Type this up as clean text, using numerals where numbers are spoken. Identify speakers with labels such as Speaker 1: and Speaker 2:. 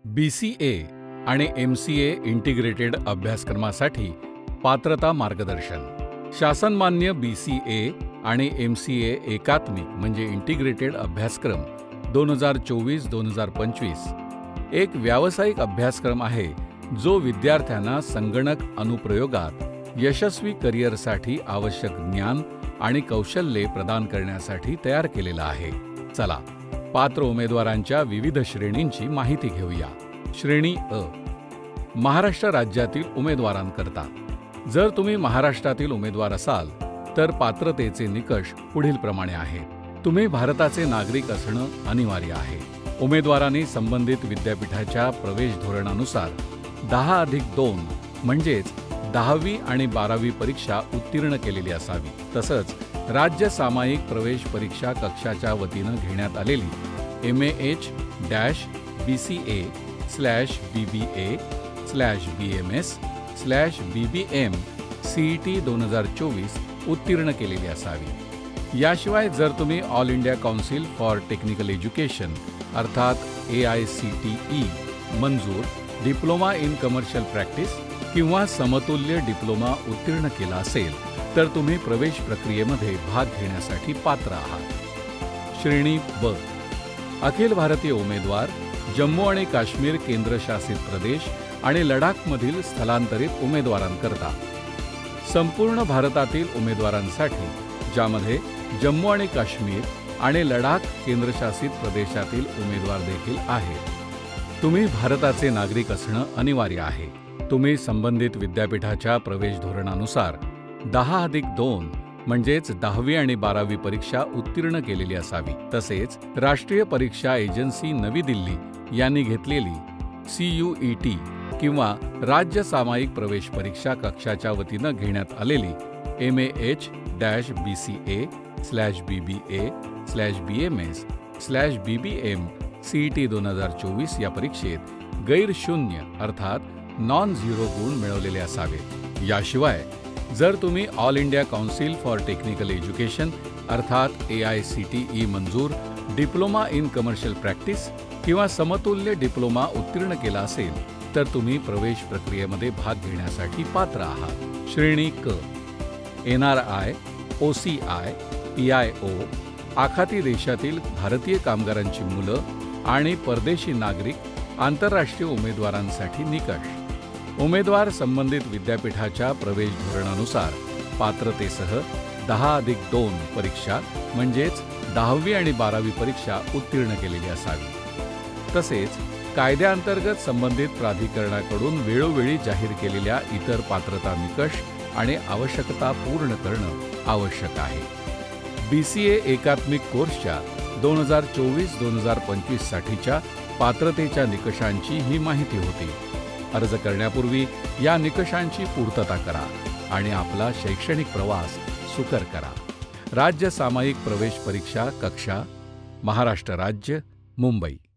Speaker 1: BCA आणि MCA integrated अभ्यासक्रमासाठी पात्रता मार्गदर्शन. शासनमान्य BCA आणि MCA एकात्मिक म्हणजे इंटिग्रेटेड अभ्यासक्रम 2024-2025 एक व्यावसायिक अभ्यासक्रम आहे जो विद्यार्थ्यांना संगणक अनुप्रयोगात यशस्वी करिअरसाठी आवश्यक ज्ञान आणि कौशल्ये प्रदान करण्यासाठी तयार केलेला आहे. चला पात्र उमेदवारांच्या विविध श्रेणींची माहिती घेऊया. श्रेणी अ. महाराष्ट्र राज्यातील उमेदवारांकरता. जर तुम्ही महाराष्ट्रातील उमेदवार असाल तर पात्रतेचे निकष पुढीलप्रमाणे आहेत. तुम्ही भारताचे नागरिक असणं अनिवार्य आहे. उमेदवारांनी संबंधित विद्यापीठाच्या प्रवेश धोरणानुसार 10+2 म्हणजेच 10वी आणि 12वी परीक्षा उत्तीर्ण केलेली असावी. तसंच राज्य सामायिक प्रवेश परीक्षा कक्षाच्या वतीनं घेण्यात आलेली MAH-BBA/BBA/BMS/BBM CET 2024 उत्तीर्ण केलेली असावी. याशिवाय जर तुम्ही all India council for technical education अर्थात AICTE मंजूर डिप्लोमा इन कमर्शियल प्रॅक्टिस किंवा समतुल्य डिप्लोमा उत्तीर्ण केला असेल तर तुम्ही प्रवेश प्रक्रियेमध्ये भाग घेण्यासाठी पात्र आहात. श्रेणी ब. अखिल भारतीय उमेदवार, जम्मू आणि काश्मीर केंद्रशासित प्रदेश आणि लडाखमधील स्थलांतरित उमेदवारांकरता. संपूर्ण भारतातील उमेदवारांसाठी ज्यामध्ये जम्मू आणि काश्मीर आणि लडाख केंद्रशासित प्रदेशातील उमेदवार देखील आहेत. तुम्ही भारताचे नागरिक असणं अनिवार्य आहे. तुम्ही संबंधित विद्यापीठाच्या प्रवेश धोरणानुसार 10+2 म्हणजेच 10वी आणि 12वी परीक्षा उत्तीर्ण केलेली असावी. तसेच राष्ट्रीय परीक्षा एजन्सी नवी दिल्ली यांनी घेतलेली CUET किंवा राज्य सामायिक प्रवेश परीक्षा कक्षाच्या वतीनं घेण्यात आलेली MAH-BCA/BBA/BMS/BBM CET 2024 या परीक्षेत गैर-शून्य अर्थात नॉन-झिरो गुण मिळवलेले असावेत. याशिवाय जर तुम्ही all India council for technical education अर्थात AICTE मंजूर डिप्लोमा इन कमर्शियल प्रॅक्टिस किंवा समतुल्य डिप्लोमा उत्तीर्ण केला असेल तर तुम्ही प्रवेश प्रक्रियेमध्ये भाग घेण्यासाठी पात्र आहात. श्रेणी क. NRI, OCI, PIO, आखाती देशातील भारतीय कामगारांची मुलं आणि परदेशी नागरिक आंतरराष्ट्रीय उमेदवारांसाठी निकष. उमेदवार संबंधित विद्यापीठाच्या प्रवेश धोरणानुसार पात्रतेसह 10+2 परीक्षा म्हणजेच 10वी आणि 12वी परीक्षा उत्तीर्ण केलेली असावी. तसेच कायद्याअंतर्गत संबंधित प्राधिकरणाकडून वेळोवेळी जाहीर केलेल्या इतर पात्रता निकष आणि आवश्यकता पूर्ण करणं आवश्यक आहे. BCA एकात्मिक कोर्सच्या 2024-2025 साठीच्या पात्रतेच्या निकषांची ही माहिती होती. अर्ज करण्यापूर्वी या निकषांची पूर्तता करा आणि आपला शैक्षणिक प्रवास सुकर करा. राज्य सामायिक प्रवेश परीक्षा कक्षा, महाराष्ट्र राज्य, मुंबई.